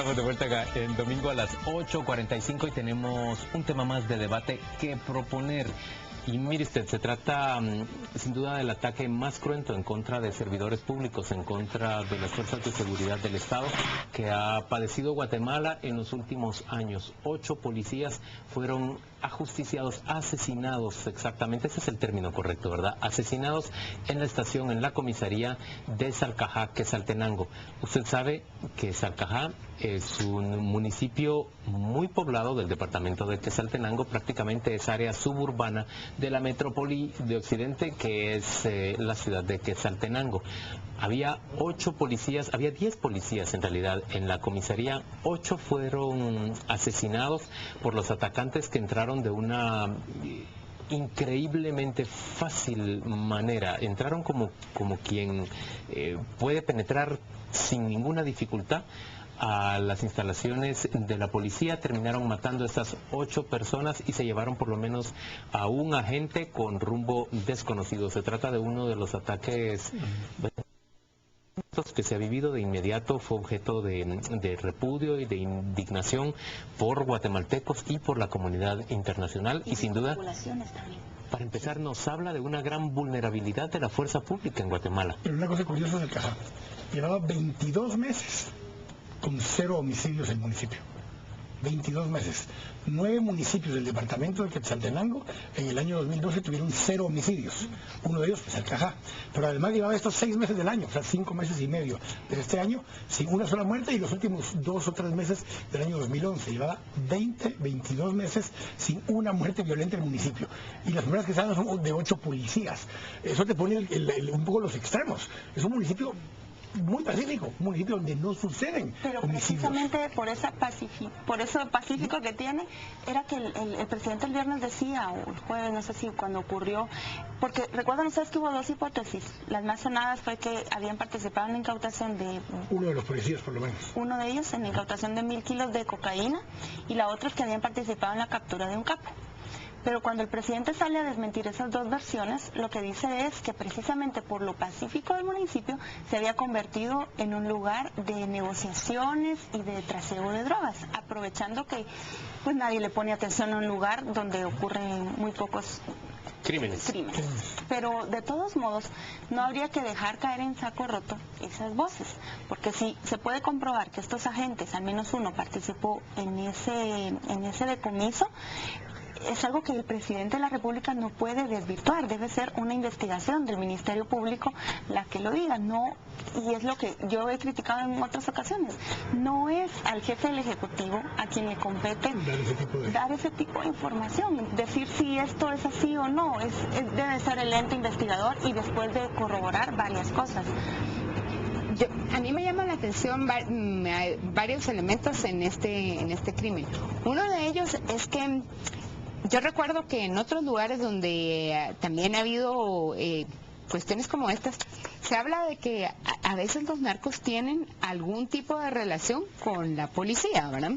Estamos de vuelta acá en domingo a las 8:45 y tenemos un tema más de debate que proponer. Y mire usted, se trata sin duda del ataque más cruento en contra de servidores públicos, en contra de las fuerzas de seguridad del Estado que ha padecido Guatemala en los últimos años. 8 policías fueron ajusticiados, asesinados exactamente, ese es el término correcto, ¿verdad? Asesinados en la estación, en la comisaría de Salcajá, Quetzaltenango. Usted sabe que Salcajá es un municipio muy poblado del departamento de Quetzaltenango, prácticamente es área suburbana de la metrópoli de Occidente, que es la ciudad de Quetzaltenango. Había 8 policías, había 10 policías en realidad en la comisaría. 8 fueron asesinados por los atacantes que entraron de una increíblemente fácil manera. Entraron como quien puede penetrar sin ninguna dificultad a las instalaciones de la policía. Terminaron matando a estas 8 personas y se llevaron por lo menos a un agente con rumbo desconocido. Se trata de uno de los ataques que se ha vivido de inmediato, fue objeto de repudio y de indignación por guatemaltecos y por la comunidad internacional, y sin duda, para empezar, nos habla de una gran vulnerabilidad de la fuerza pública en Guatemala. Pero una cosa curiosa del Cajá, llevaba 22 meses con 0 homicidios en el municipio. 22 meses. 9 municipios del departamento de Quetzaltenango en el año 2012 tuvieron 0 homicidios. Uno de ellos, pues, el Cajá. Pero además llevaba estos 6 meses del año, o sea, 5 meses y medio de este año, sin una sola muerte, y los últimos 2 o 3 meses del año 2011. Llevaba 22 meses sin una muerte violenta en el municipio. Y las primeras que salen son de 8 policías. Eso te pone un poco los extremos. Es un municipio muy pacífico, un municipio donde no suceden homicidios. Precisamente por eso pacífico que tiene, era que el presidente el viernes decía, o el jueves, no sé si cuando ocurrió, porque recuerdan ustedes que hubo 2 hipótesis. Las más sonadas fue que habían participado en la incautación de... Uno de los policías, por lo menos. Uno de ellos en la incautación de 1000 kilos de cocaína, y la otra es que habían participado en la captura de un capo. Pero cuando el presidente sale a desmentir esas 2 versiones, lo que dice es que precisamente por lo pacífico del municipio se había convertido en un lugar de negociaciones y de trasiego de drogas, aprovechando que pues nadie le pone atención a un lugar donde ocurren muy pocos crímenes. Pero de todos modos no habría que dejar caer en saco roto esas voces, porque si se puede comprobar que estos agentes, al menos uno, participó en ese decomiso, es algo que el presidente de la República no puede desvirtuar. Debe ser una investigación del Ministerio Público la que lo diga, no, y es lo que yo he criticado en otras ocasiones. No es al jefe del Ejecutivo a quien le compete dar ese tipo de información, decir si esto es así o no. Debe ser el ente investigador y después de corroborar varias cosas. A mí me llama la atención varios elementos en este crimen. Uno de ellos es que yo recuerdo que en otros lugares donde también ha habido cuestiones como estas, se habla de que a veces los narcos tienen algún tipo de relación con la policía, ¿verdad?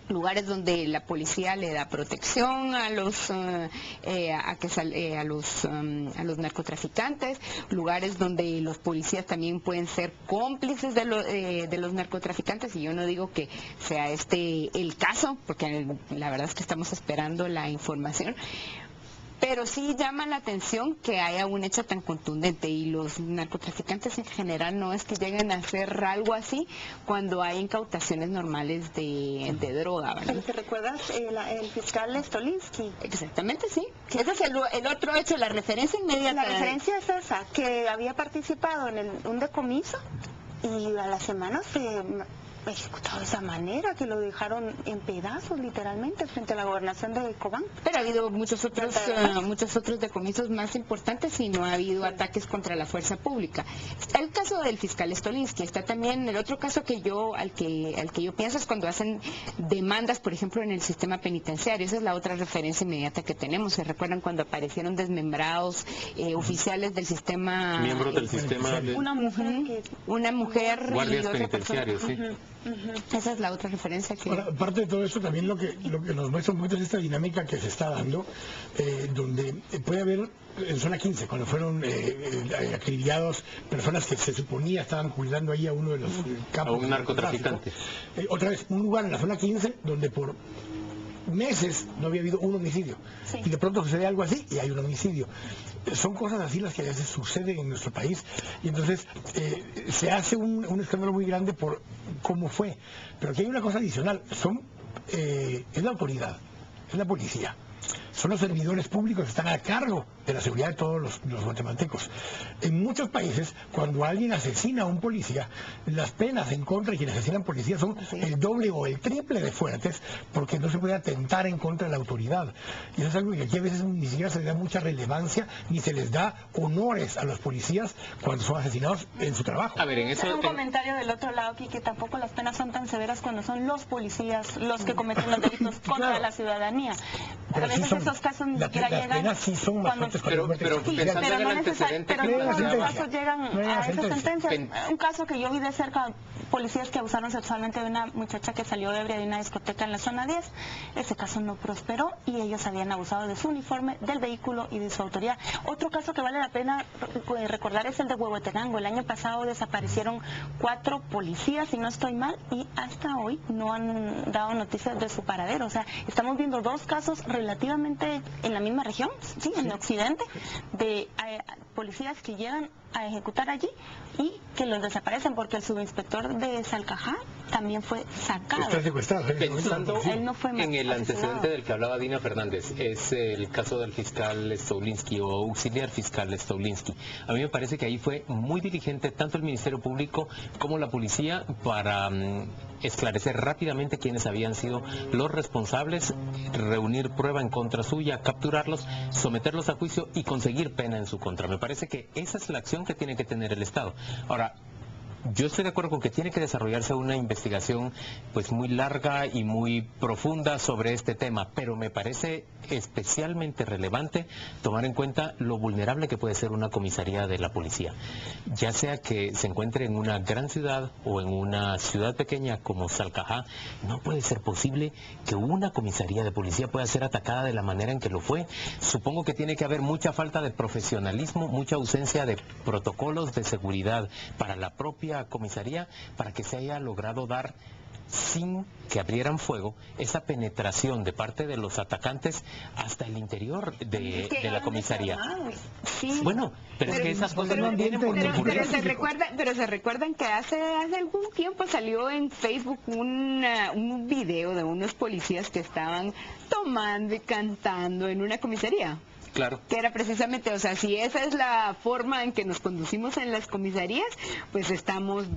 Lugares donde la policía le da protección a los narcotraficantes, lugares donde los policías también pueden ser cómplices de los narcotraficantes, y yo no digo que sea el caso, porque la verdad es que estamos esperando la información. Pero sí llama la atención que haya un hecho tan contundente, y los narcotraficantes en general no es que lleguen a hacer algo así cuando hay incautaciones normales de droga, ¿verdad? ¿Te recuerdas el fiscal Stolinsky? Exactamente, sí. Ese es el otro hecho, la referencia inmediata. La referencia es esa, que había participado en un decomiso y a la semana se ejecutado de esa manera, que lo dejaron en pedazos literalmente frente a la gobernación de Cobán. Pero ha habido muchos otros decomisos más importantes y no ha habido ataques contra la fuerza pública. Está el caso del fiscal Stolinsky, está también el otro caso al que yo pienso es cuando hacen demandas, por ejemplo, en el sistema penitenciario. Esa es la otra referencia inmediata que tenemos. ¿Se recuerdan cuando aparecieron desmembrados oficiales del sistema? Miembros del sistema. Una mujer guardias penitenciarios, sí. Esa es la otra referencia que... Ahora, aparte de todo esto, también lo que nos muestra un poquito es esta dinámica que se está dando, donde puede haber, en zona 15, cuando fueron acribillados personas que se suponía estaban cuidando ahí a uno de los capos. A un narcotraficante. Otra vez, un lugar en la zona 15 donde por meses no había habido un homicidio. Sí. Y de pronto sucede algo así y hay un homicidio. Son cosas así las que a veces suceden en nuestro país y entonces se hace un escándalo muy grande por cómo fue. Pero aquí hay una cosa adicional, es la autoridad, es la policía. Son los servidores públicos que están a cargo de la seguridad de todos los guatemaltecos. En muchos países, cuando alguien asesina a un policía, las penas en contra de quienes asesinan policías son el doble o el triple de fuertes, porque no se puede atentar en contra de la autoridad. Y eso es algo que aquí a veces ni siquiera se le da mucha relevancia, ni se les da honores a los policías cuando son asesinados en su trabajo. A ver, en eso... Un comentario del otro lado aquí, que tampoco las penas son tan severas cuando son los policías los que cometen los delitos contra la ciudadanía. A Pero veces sí son, esos casos ni siquiera las llegan... penas sí son más fuertes pero pensando en el antecedente pero que no todos los planteaba. casos llegan a esas sentencias. Un caso que yo vi de cerca, policías que abusaron sexualmente de una muchacha que salió ebria de una discoteca en la zona 10. Ese caso no prosperó y ellos habían abusado de su uniforme, del vehículo y de su autoridad. Otro caso que vale la pena recordar es el de Huehuetenango. El año pasado desaparecieron 4 policías, si no estoy mal, y hasta hoy no han dado noticias de su paradero. O sea, estamos viendo 2 casos relativamente en la misma región, sí, en el occidente, de policías que llegan a ejecutar allí y que los desaparecen, porque el subinspector de Salcajá también fue sacado. Está secuestrado. Pensando Él no fue en el asesinado. antecedente del que hablaba Dina Fernández, es el caso del fiscal Staulinski o auxiliar fiscal Staulinski. A mí me parece que ahí fue muy diligente tanto el Ministerio Público como la policía para esclarecer rápidamente quiénes habían sido los responsables, reunir prueba en contra suya, capturarlos, someterlos a juicio y conseguir pena en su contra. Me parece que esa es la acción que tiene que tener el Estado. Ahora, yo estoy de acuerdo con que tiene que desarrollarse una investigación pues muy larga y muy profunda sobre este tema, pero me parece especialmente relevante tomar en cuenta lo vulnerable que puede ser una comisaría de la policía, ya sea que se encuentre en una gran ciudad o en una ciudad pequeña como Salcajá. No puede ser posible que una comisaría de policía pueda ser atacada de la manera en que lo fue. Supongo que tiene que haber mucha falta de profesionalismo, mucha ausencia de protocolos de seguridad para la propia comisaría para que se haya logrado dar, sin que abrieran fuego, esa penetración de parte de los atacantes hasta el interior de la comisaría. Sí. Bueno, pero es que esas cosas no vienen por pero se recuerdan que hace algún tiempo salió en Facebook un video de unos policías que estaban tomando y cantando en una comisaría. Claro. Que era precisamente, o sea, si esa es la forma en que nos conducimos en las comisarías, pues estamos